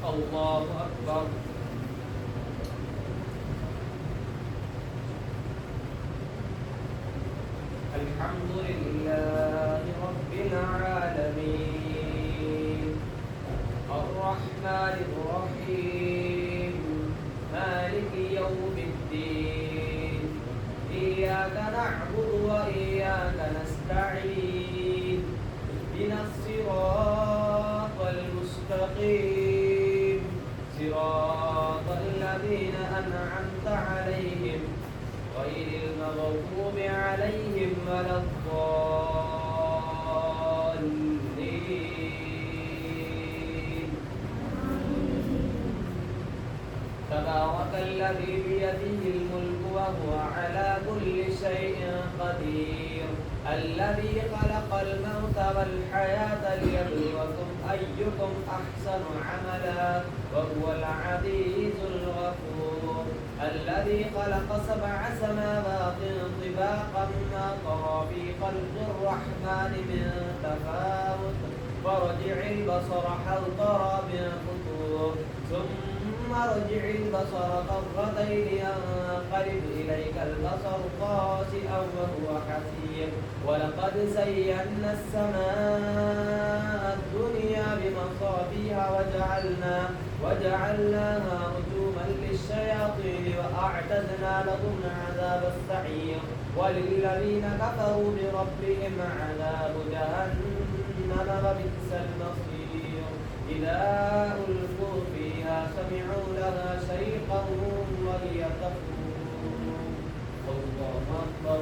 الله أكبر. الحمد لله رب العالمين الرحمن الرحيم مالك يوم الدين إياك نعبد وإياك نستعين اهدنا الصراط المستقيم صراط الذين أنعمت عليهم غير المغضوب عليهم ولا الضالين. تبارك الذي بيده الملك وهو على كل شيء قدير الذي خلق الموت والحياة ليبلوكم أيكم أحسن عملا وهو العزيز الغفور الذي خلق 7 سماوات طباقا ما ترى في خلق الرحمن من تفاوت فارجع البصر هل ترى من فطور ثم ارجع البصر كرتين ينقلب إليك البصر خاسئا وهو حسير ولقد زينا السماء الدنيا بمصابيح وجعلناها رجوما للشياطين وأعتدنا لهم عذاب السعير وللذين كفروا بربهم عذاب جهنم وبئس المصير إذا ألقوا فيها سمعوا لها شيقا وهي تفور. الله أكبر.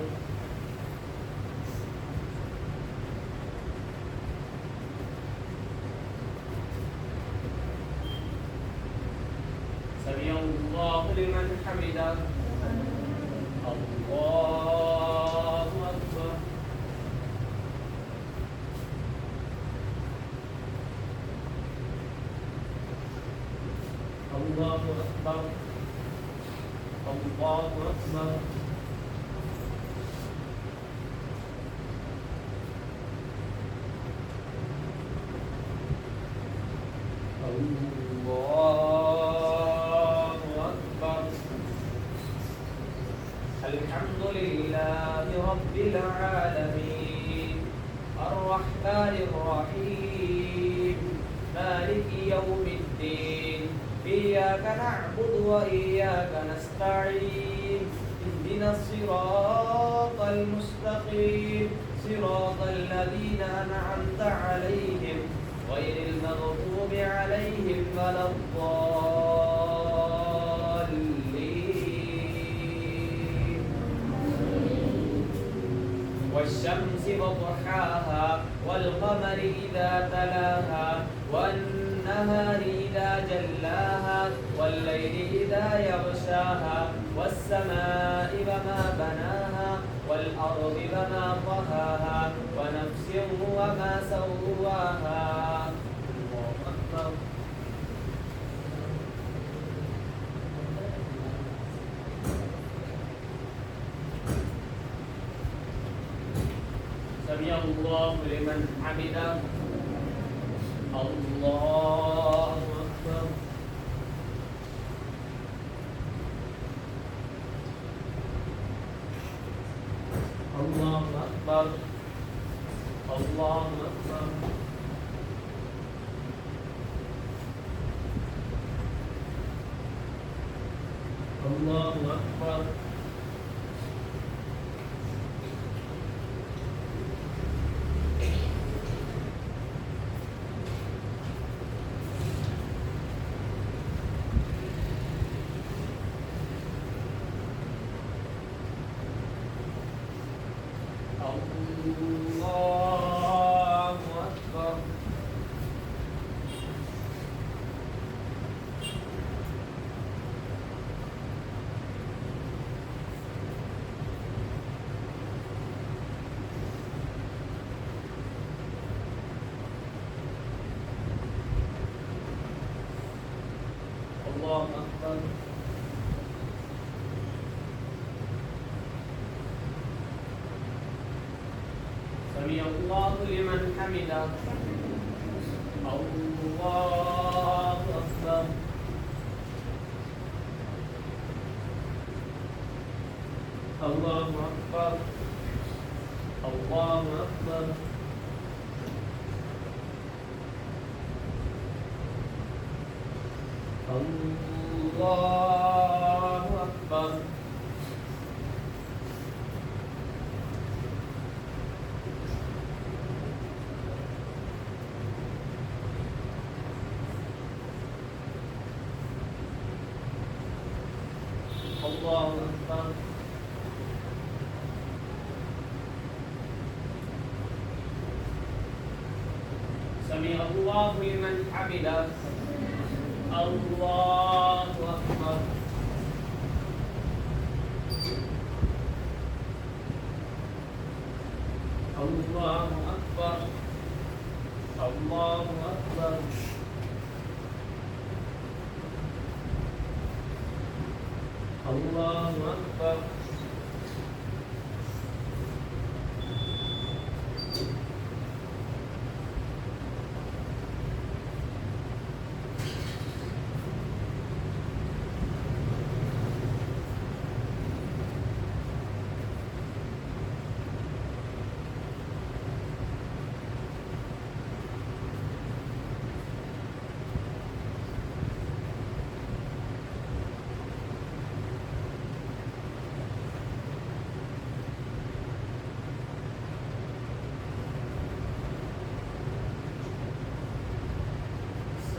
سمع الله لمن حمده. الله أكبر. الله أكبر. الله أكبر. الله أكبر. الحمد لله رب العالمين الرحمن الرحيم مالك يوم الدين إياك نعبد وإياك نستعين اهدنا الصراط المستقيم صراط الذين أنعمت عليهم غير المغضوب عليهم ولا الضالين. والشمس وضحاها والقمر إذا تلاها والنهار إذا جلاها والليل إذا يغشاها والسماء وما بناها والأرض وما طهاها ونفس وما سواها. الله أكبر. سمع الله لمن حمده. الله أكبر. الله أكبر. الله أكبر. الله أكبر. الله أكبر. الله أكبر. سمع الله لمن حمده. الله أكبر. الله أكبر الله أكبر الله أكبر الله أكبر سمع الله لمن حمده الله أكبر الله أكبر الله أكبر الله أكبر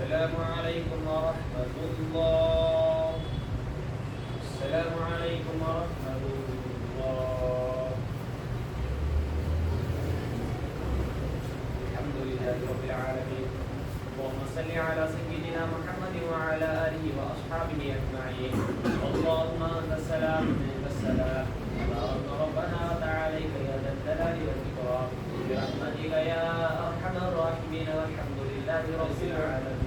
السلام عليكم ورحمة الله السلام عليكم ورحمة الله الحمد لله رب العالمين اللهم صل على سيدنا محمد وعلى آله وأصحابه أجمعين اللهم أنت السلام ومنك السلام تبارك ربنا وتعاليك يا ذا الجلال والإكرام برحمتك يا أرحم الراحمين والحمد لله رب العالمين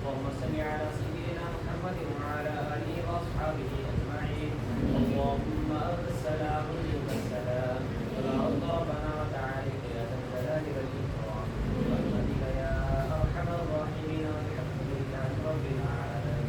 اللهم صل على سيدنا محمد وعلى آله وأصحابه أجمعين اللهم أنت السلام ومنك السلام تبارك ربنا وتعاليك يا ذا الجلال والإكرام برحمتك يا أرحم الراحمين والحمد لله رب العالمين